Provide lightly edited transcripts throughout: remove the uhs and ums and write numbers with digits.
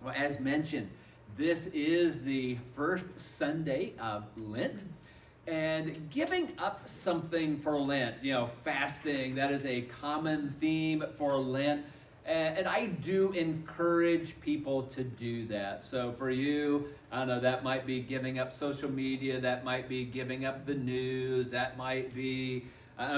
Well, as mentioned, this is the first Sunday of Lent. And giving up something for Lent, fasting, that is a common theme for Lent. And I do encourage people to do that. So for you, I don't know, that might be giving up social media, that might be giving up the news, that might be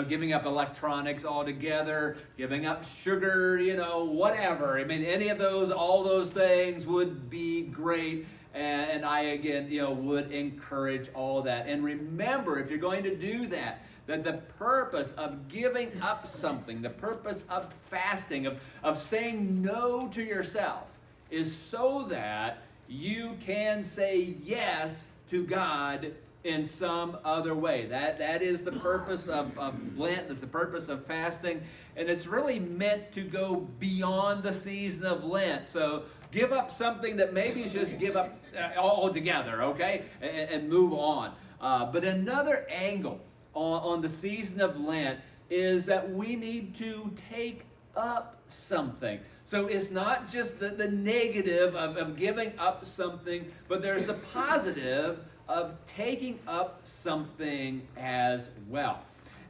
giving up electronics altogether, giving up sugar, whatever. I mean, any of those, all those things would be great. And I, again, would encourage all that. And remember, if you're going to do that, that the purpose of giving up something, the purpose of fasting, of saying no to yourself, is so that you can say yes to God in some other way. That is the purpose of Lent. That's the purpose of fasting. And it's really meant to go beyond the season of Lent. So give up something that maybe you should just give up altogether, okay? And move on. But another angle on the season of Lent is that we need to take up something. So it's not just the negative of giving up something, but there's the positive of taking up something as well.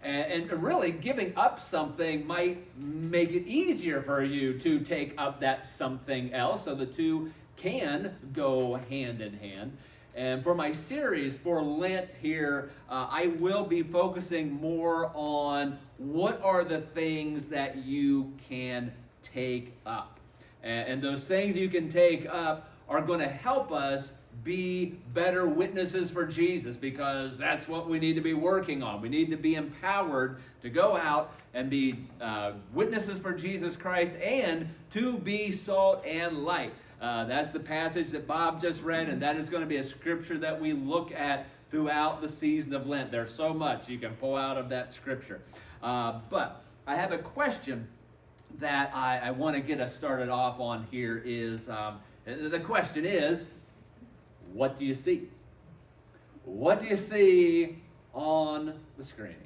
And really, giving up something might make it easier for you to take up that something else, so the two can go hand in hand. And for my series for Lent here, I will be focusing more on what are the things that you can take up. And those things you can take up are going to help us be better witnesses for Jesus, because that's what we need to be working on. We need to be empowered to go out and be witnesses for Jesus Christ and to be salt and light. That's the passage that Bob just read, and that is going to be a scripture that we look at throughout the season of Lent. There's so much you can pull out of that scripture. But I have a question that I want to get us started off on here. The question is, what do you see? What do you see on the screen?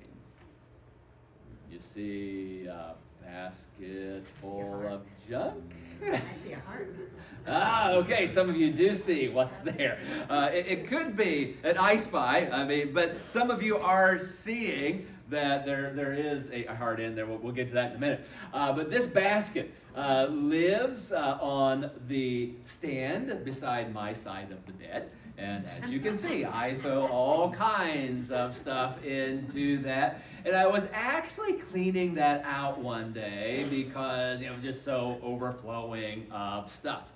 You see a basket full of junk? I see a heart. Okay, some of you do see what's there. It could be an I Spy, but some of you are seeing that there is a heart in there. We'll get to that in a minute. But this basket lives on the stand beside my side of the bed. And as you can see, I throw all kinds of stuff into that. And I was actually cleaning that out one day because it was just so overflowing of stuff.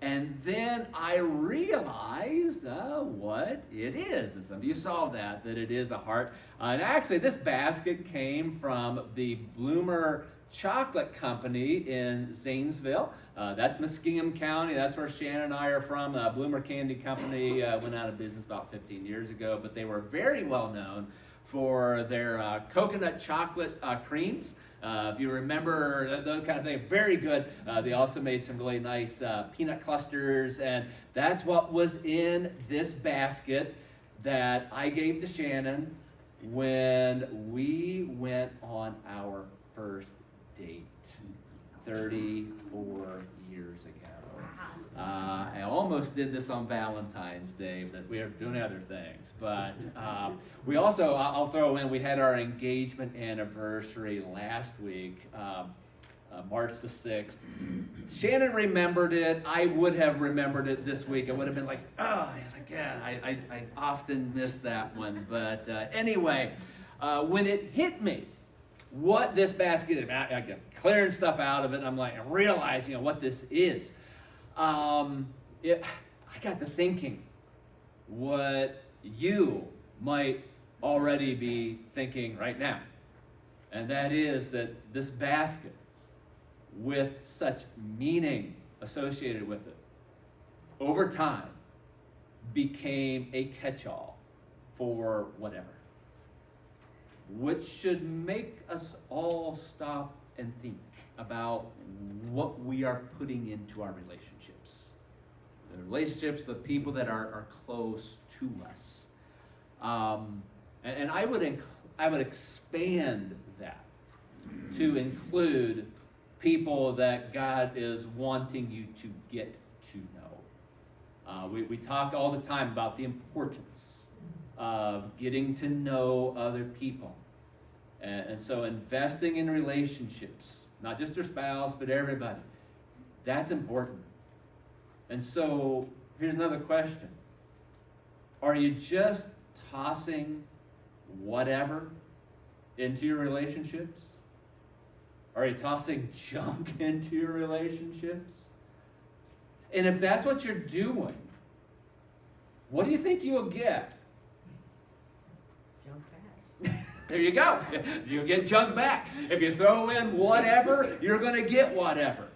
And then I realized what it is. And some of you saw that it is a heart. And actually, this basket came from the Bloomer Chocolate Company in Zanesville. That's Muskingum County. That's where Shannon and I are from. Bloomer Candy Company went out of business about 15 years ago, but they were very well known for their coconut chocolate creams. If you remember those kind of things, very good. They also made some really nice peanut clusters, and that's what was in this basket that I gave to Shannon when we went on our first date 34 years ago. I almost did this on Valentine's Day, but we are doing other things. But we also, I'll throw in, we had our engagement anniversary last week, March the 6th. Shannon remembered it. I would have remembered it this week. I would have been like, oh, I was like, yeah, I often miss that one. But anyway, when it hit me, what this basket is, I get clearing stuff out of it, and I'm like, realizing what this is. I got to thinking what you might already be thinking right now. And that is that this basket, with such meaning associated with it, over time became a catch-all for whatever, which should make us all stop and think about what we are putting into our relationships. The relationships, the people that are close to us. And I would expand that to include people that God is wanting you to get to know. We talk all the time about the importance of getting to know other people. And so investing in relationships, not just your spouse, but everybody, that's important. And so here's another question. Are you just tossing whatever into your relationships? Are you tossing junk into your relationships? And if that's what you're doing, what do you think you'll get? Junk back. There you go. You'll get junk back. If you throw in whatever, you're going to get whatever.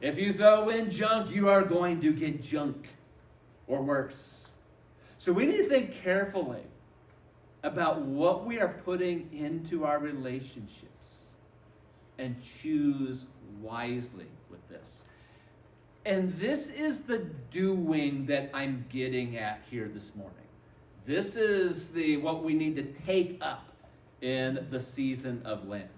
If you throw in junk, you are going to get junk or worse. So we need to think carefully about what we are putting into our relationships and choose wisely with this. And this is the doing that I'm getting at here this morning. This is what we need to take up in the season of Lent.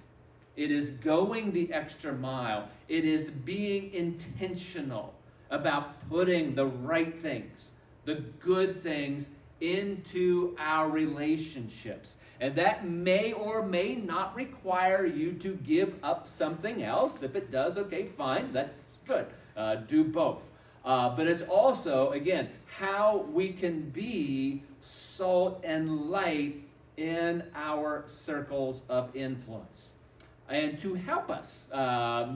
It is going the extra mile. It is being intentional about putting the right things, the good things, into our relationships. And that may or may not require you to give up something else. If it does, okay, fine, that's good. Do both. But it's also, again, how we can be salt and light in our circles of influence. And to help us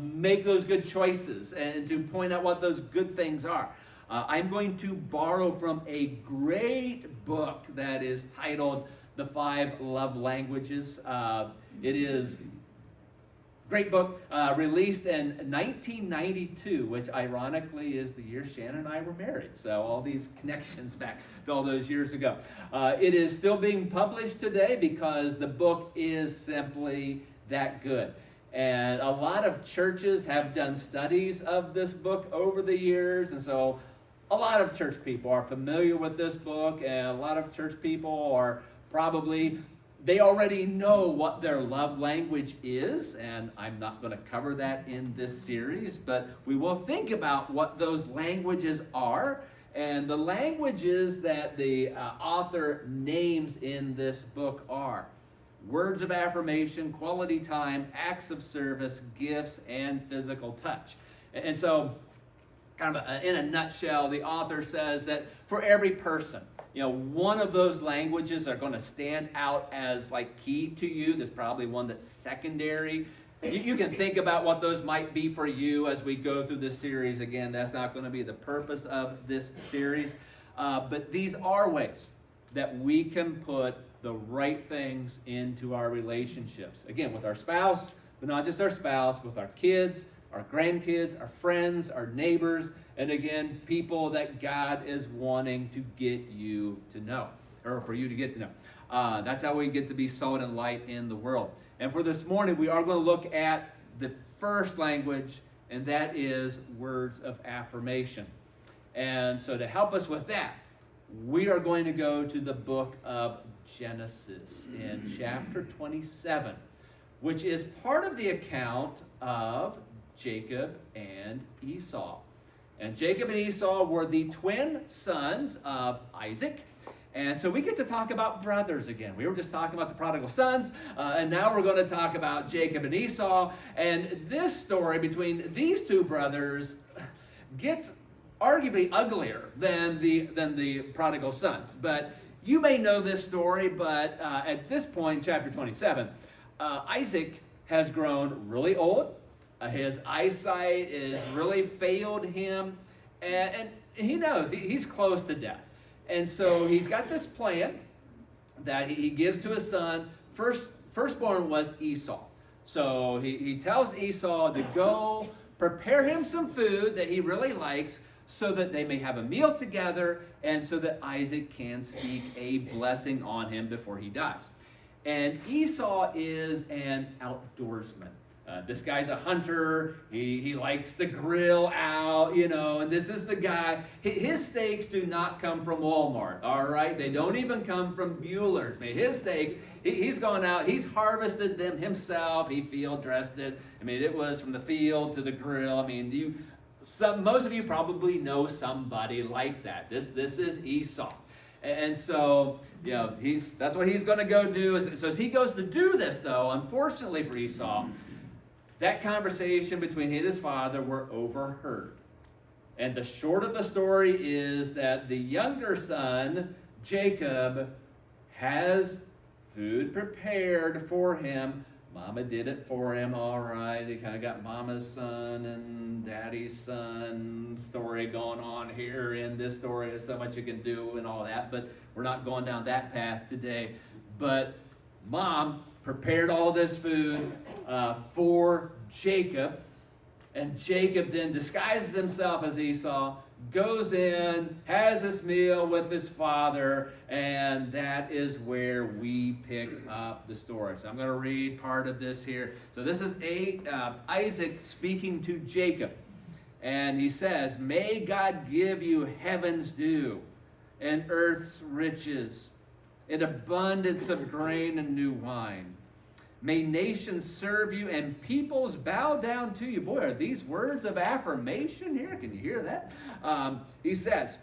make those good choices and to point out what those good things are, I'm going to borrow from a great book that is titled The 5 Love Languages. It is a great book, released in 1992, which ironically is the year Shannon and I were married. So all these connections back to all those years ago. It is still being published today because the book is simply that good. And a lot of churches have done studies of this book over the years, and so a lot of church people are familiar with this book, and a lot of church people are probably, they already know what their love language is, and I'm not going to cover that in this series, but we will think about what those languages are, and the languages that the author names in this book are words of affirmation, quality time, acts of service, gifts, and physical touch. And so, kind of in a nutshell, the author says that for every person, one of those languages are going to stand out as like key to you. There's probably one that's secondary. You can think about what those might be for you as we go through this series. Again, that's not going to be the purpose of this series. But these are ways that we can put the right things into our relationships. Again, with our spouse, but not just our spouse, with our kids, our grandkids, our friends, our neighbors, and again, people that God is wanting to get you to know, or for you to get to know. That's how we get to be salt and light in the world. And for this morning, we are going to look at the first language, and that is words of affirmation. And so to help us with that, we are going to go to the book of Genesis in chapter 27, which is part of the account of Jacob and Esau. And Jacob and Esau were the twin sons of Isaac. And so we get to talk about brothers again. We were just talking about the prodigal sons, and now we're going to talk about Jacob and Esau. And this story between these two brothers gets arguably uglier than the prodigal sons. But you may know this story, but at this point, chapter 27, Isaac has grown really old. His eyesight is really failed him, and he knows he's close to death. And so he's got this plan that he gives to his son. Firstborn was Esau. So he tells Esau to go prepare him some food that he really likes so that they may have a meal together and so that Isaac can speak a blessing on him before he dies. And Esau is an outdoorsman. This guy's a hunter. He likes to grill out, and this is the guy. His steaks do not come from Walmart, all right? They don't even come from Bueller's. I mean, his steaks, he's gone out. He's harvested them himself. He field dressed it. I mean, it was from the field to the grill. I mean, Most of you probably know somebody like that. This is Esau. And so, that's what he's going to go do. So as he goes to do this, though, unfortunately for Esau, that conversation between he and his father were overheard. And the short of the story is that the younger son, Jacob, has food prepared for him. Mama did it for him, all right. They kind of got mama's son and daddy's son story going on here in this story. There's so much you can do and all that, but we're not going down that path today. But mom prepared all this food for Jacob, and Jacob then disguises himself as Esau, goes in, has this meal with his father, and that is where we pick up the story. So I'm going to read part of this here. So this is Isaac speaking to Jacob, and he says, "May God give you heaven's dew and earth's riches, an abundance of grain and new wine. May nations serve you and peoples bow down to you." Boy, are these words of affirmation here? Can you hear that? He says,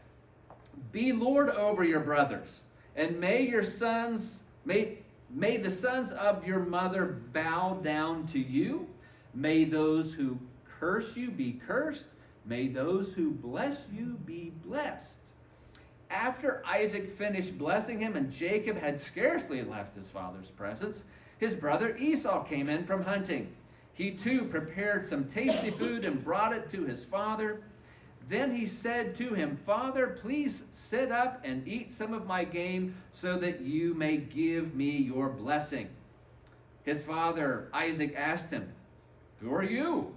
"Be Lord over your brothers, and may the sons of your mother bow down to you. May those who curse you be cursed. May those who bless you be blessed." After Isaac finished blessing him and Jacob had scarcely left his father's presence, his brother Esau came in from hunting. He too prepared some tasty food and brought it to his father. Then he said to him, "Father, please sit up and eat some of my game so that you may give me your blessing." His father Isaac asked him, "Who are you?"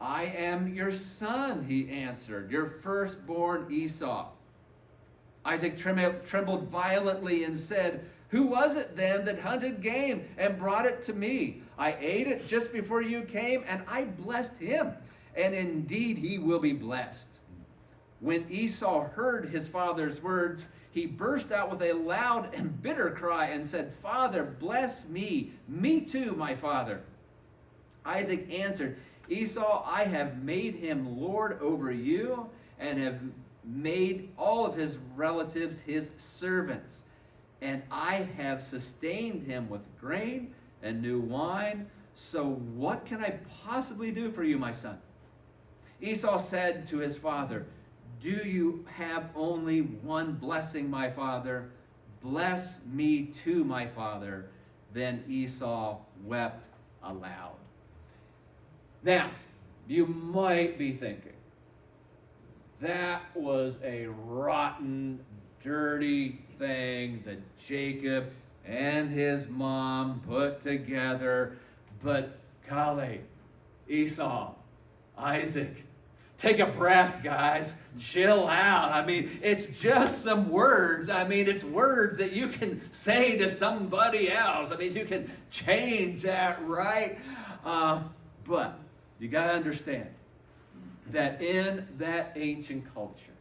"I am your son," he answered, "your firstborn Esau." Isaac trembled violently and said, "Who was it then that hunted game and brought it to me? I ate it just before you came, and I blessed him, and indeed he will be blessed." When Esau heard his father's words, he burst out with a loud and bitter cry and said, "Father, bless me too, my father." Isaac answered, "Esau, I have made him lord over you, and have made all of his relatives his servants. And I have sustained him with grain and new wine. So what can I possibly do for you, my son?" Esau said to his father, "Do you have only one blessing, my father? Bless me too, my father." Then Esau wept aloud. Now, you might be thinking, that was a rotten, dirty thing that Jacob and his mom put together. But golly, Esau, Isaac, take a breath, guys. Chill out. I mean, it's just some words. I mean, it's words that you can say to somebody else. I mean, you can change that, right? But you got to understand that in that ancient culture,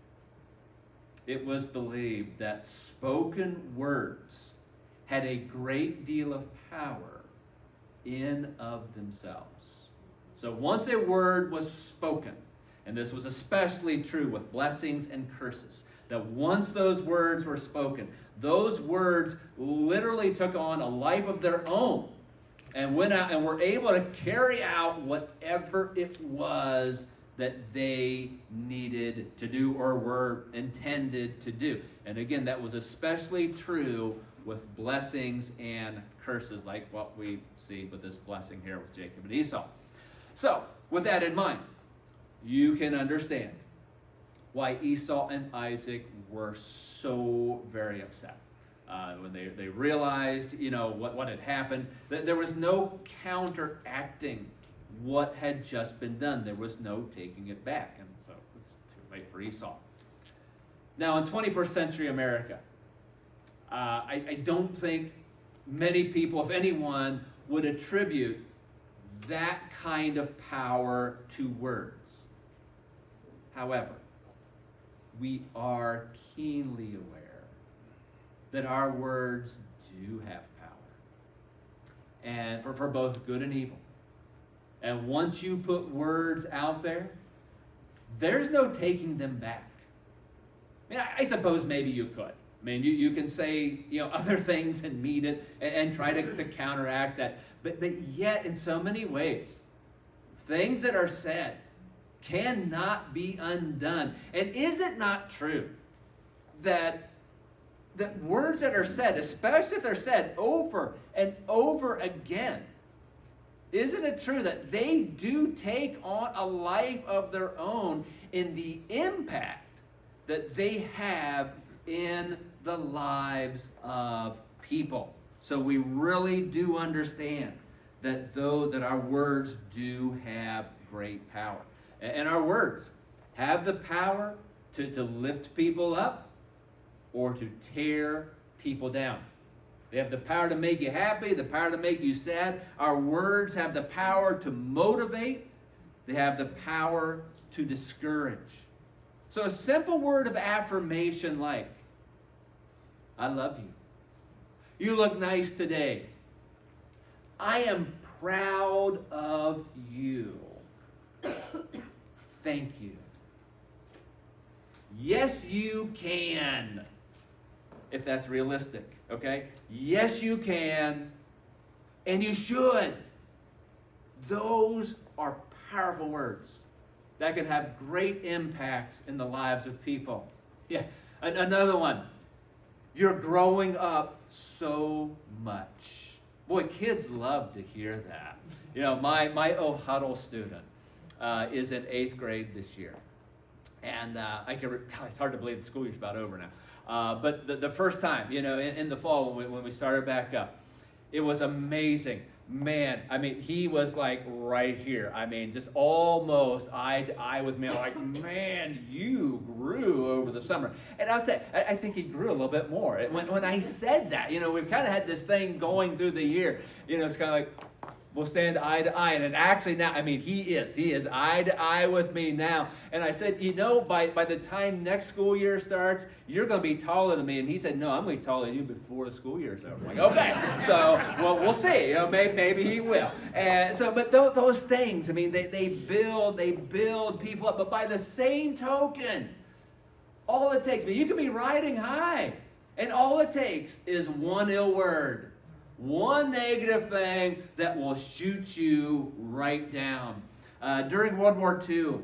it was believed that spoken words had a great deal of power in of themselves. So once a word was spoken, and this was especially true with blessings and curses, that once those words were spoken, those words literally took on a life of their own and went out and were able to carry out whatever it was that they needed to do or were intended to do. And again, that was especially true with blessings and curses, like what we see with this blessing here with Jacob and Esau. So, with that in mind, you can understand why Esau and Isaac were so very upset. When they realized, what had happened, that there was no counteracting what had just been done. There was no taking it back. And so it's too late for Esau. Now, in 21st century America, I don't think many people, if anyone, would attribute that kind of power to words. However, we are keenly aware that our words do have power, and for both good and evil. And once you put words out there, there's no taking them back. I mean, I suppose maybe you could. I mean, you can say, other things and meet it and try to counteract that. But yet, in so many ways, things that are said cannot be undone. And is it not true that words that are said, especially if they're said over and over again, isn't it true that they do take on a life of their own in the impact that they have in the lives of people? So we really do understand that our words do have great power. And our words have the power to lift people up or to tear people down. They have the power to make you happy, the power to make you sad. Our words have the power to motivate. They have the power to discourage. So a simple word of affirmation like, I love you. You look nice today. I am proud of you. Thank you. Yes, you can. If that's realistic, okay? Yes, you can, and you should. Those are powerful words that can have great impacts in the lives of people. Yeah, another one. You're growing up so much. Boy, kids love to hear that. My Huddle student is in 8th grade this year. And it's hard to believe the school year's about over now. But the first time, in the fall when we started back up, it was amazing. Man, I mean, he was like right here. I mean, just almost eye to eye with me. I'm like, man, you grew over the summer. And I'll tell you, I think he grew a little bit more. When I said that, we've kind of had this thing going through the year. It's kind of like, we'll stand eye to eye. And actually now, I mean, he is eye to eye with me now. And I said, by the time next school year starts, you're going to be taller than me. And he said, no, I'm going to be taller than you before the school year's over. I'm like, okay. So, well, we'll see. Maybe he will. And so, but those things, I mean, they build people up. But by the same token, all it takes, you can be riding high, and all it takes is one ill word. One negative thing that will shoot you right down. During World War II,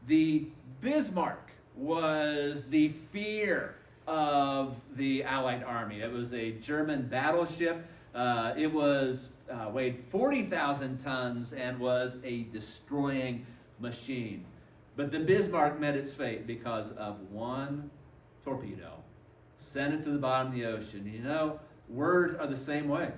the Bismarck was the fear of the Allied Army. It was a German battleship. It weighed 40,000 tons and was a destroying machine. But the Bismarck met its fate because of one torpedo. Sent it to the bottom of the ocean. Words are the same way.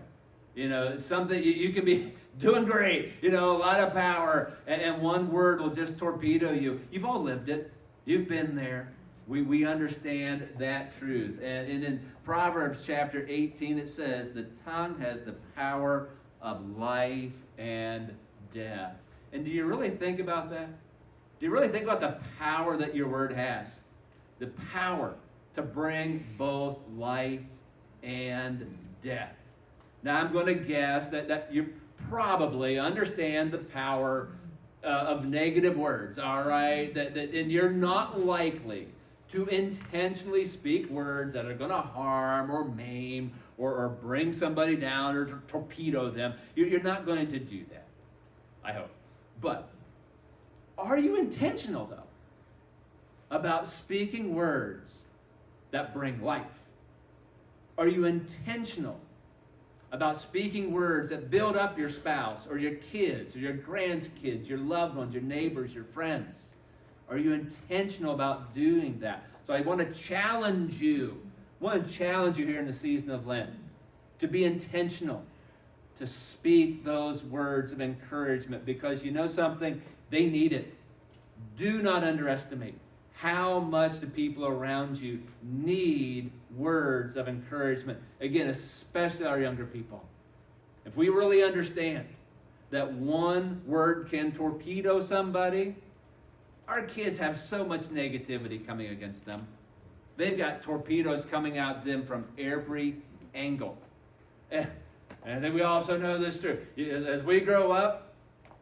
Something you can be doing great, a lot of power, and one word will just torpedo you. You've all lived it. You've been there. We understand that truth. And in Proverbs chapter 18, it says, the tongue has the power of life and death. And do you really think about that? Do you really think about the power that your word has? The power to bring both life and death. Now, I'm going to guess that you probably understand the power of negative words, all right? And you're not likely to intentionally speak words that are going to harm or maim or bring somebody down or torpedo them. You're not going to do that, I hope. But are you intentional, though, about speaking words that bring life? Are you intentional about speaking words that build up your spouse or your kids or your grandkids, your loved ones, your neighbors, your friends? Are you intentional about doing that? So I want to challenge you. Here in the season of Lent to be intentional, to speak those words of encouragement, because you know something? They need it. Do not underestimate how much the people around you need words of encouragement. Again, especially our younger people. If we really understand that one word can torpedo somebody, our kids have so much negativity coming against them. They've got torpedoes coming at them from every angle. And I think we also know this too. As we grow up,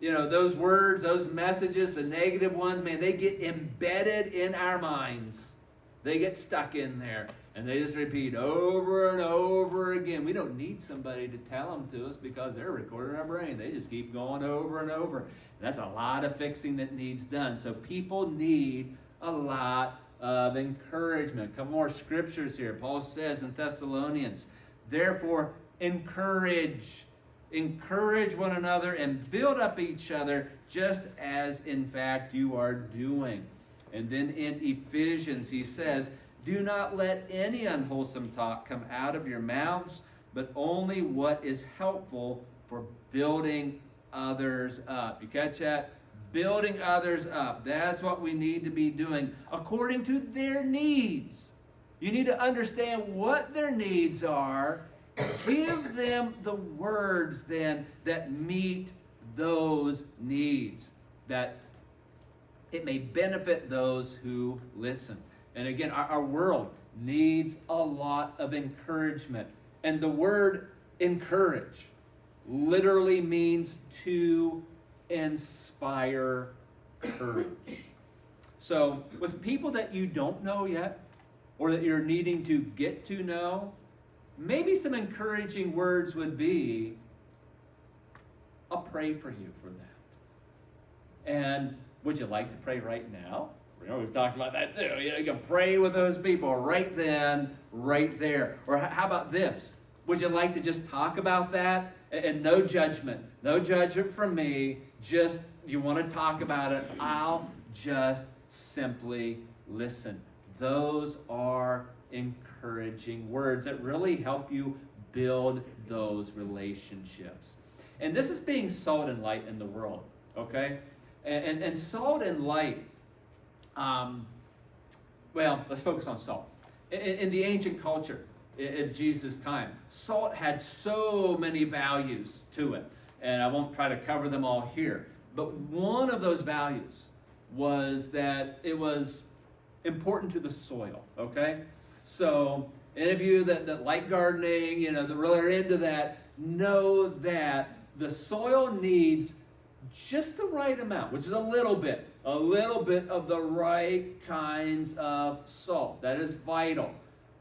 those words, those messages, the negative ones, man, they get embedded in our minds. They get stuck in there. And they just repeat over and over again. We don't need somebody to tell them to us because they're recorded in our brain. They just keep going over and over. And that's a lot of fixing that needs done. So people need a lot of encouragement. A couple more scriptures here. Paul says in Thessalonians, therefore, encourage one another and build up each other just as in fact you are doing. And then in Ephesians he says, do not let any unwholesome talk come out of your mouths, but only what is helpful for building others up. You catch that? Building others up. That's what we need to be doing according to their needs. You need to understand what their needs are. Give them the words then that meet those needs, that it may benefit those who listen. And again, our world needs a lot of encouragement. And the word encourage literally means to inspire courage. So with people that you don't know yet, or that you're needing to get to know, maybe some encouraging words would be, I'll pray for you for that. And would you like to pray right now? We've talked about that too. You can pray with those people right then, right there. Or how about this? Would you like to just talk about that? And no judgment. No judgment from me. Just, you want to talk about it. I'll just simply listen. Those are encouraging words that really help you build those relationships. And this is being salt and light in the world. Okay? And salt and light, let's focus on salt. In the ancient culture of Jesus' time, salt had so many values to it. And I won't try to cover them all here. But one of those values was that it was important to the soil, okay? So any of you that like gardening, that really are into that, know that the soil needs just the right amount, which is a little bit of the right kinds of salt. That is vital.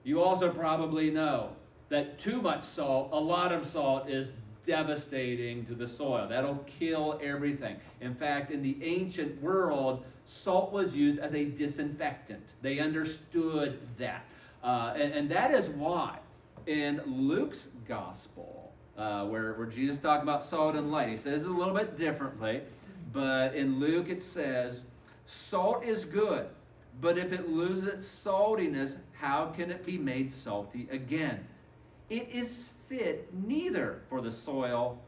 You also probably know that too much salt, a lot of salt, is devastating to the soil. That'll kill everything. In fact, in the ancient world, salt was used as a disinfectant. They understood that. And that is why in Luke's gospel, where Jesus talked about salt and light, he says it a little bit differently, but in Luke it says, salt is good, but if it loses its saltiness, how can it be made salty again? It is fit neither for the soil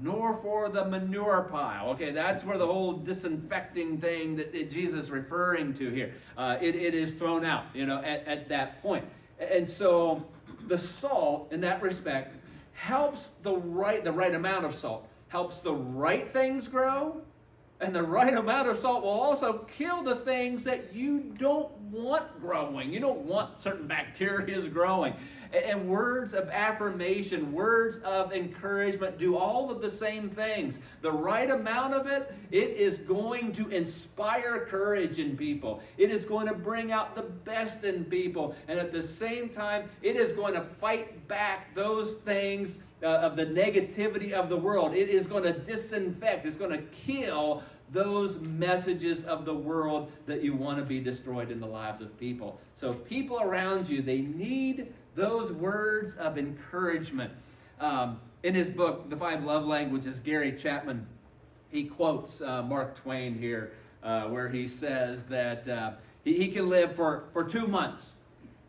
nor for the manure pile. Okay, that's where the whole disinfecting thing that Jesus is referring to here. It is thrown out, at that point. And so the salt, in that respect, helps the right amount of salt, helps the right things grow, and the right amount of salt will also kill the things that you don't want growing. You don't want certain bacteria growing. And words of affirmation, words of encouragement do all of the same things. The right amount of it, it is going to inspire courage in people. It is going to bring out the best in people. And at the same time, it is going to fight back those things of the negativity of the world. It is going to disinfect. It's going to kill those messages of the world that you want to be destroyed in the lives of people. So people around you, they need those words of encouragement. In his book, The 5 Love Languages, Gary Chapman, he quotes Mark Twain here, where he says that he can live for 2 months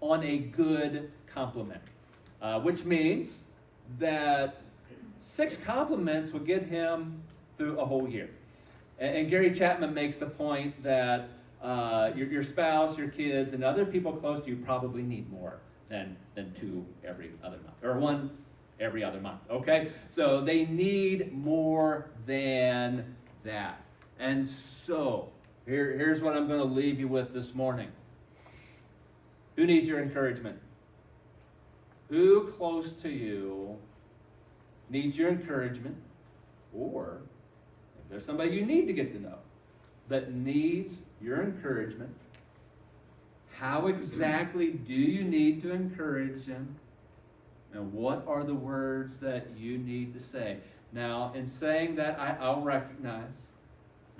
on a good compliment, which means that 6 compliments would get him through a whole year. And Gary Chapman makes the point that your spouse, your kids, and other people close to you probably need more than 2 every other month, or 1 every other month, okay? So they need more than that. And so, here's what I'm going to leave you with this morning. Who needs your encouragement? Who close to you needs your encouragement? Or, There's somebody you need to get to know that needs your encouragement. How exactly do you need to encourage them? And what are the words that you need to say? Now, in saying that, I'll recognize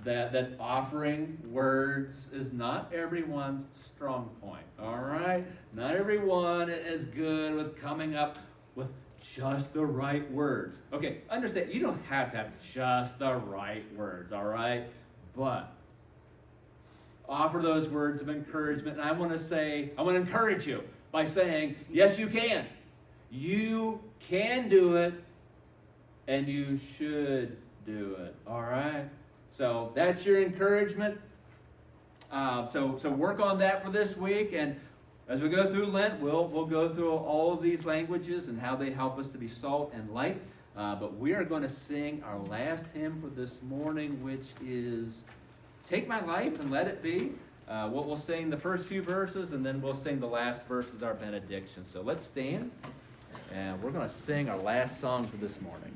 that offering words is not everyone's strong point, all right? Not everyone is good with coming up with just the right words. Okay, understand, you don't have to have just the right words, all right? But offer those words of encouragement. And I want to encourage you by saying, yes, you can. You can do it, and you should do it, all right? So that's your encouragement. So work on that for this week, and as we go through Lent, we'll go through all of these languages and how they help us to be salt and light. But we are going to sing our last hymn for this morning, which is "Take My Life and Let It Be." We'll sing the first few verses, and then we'll sing the last verse as our benediction. So let's stand, and we're going to sing our last song for this morning.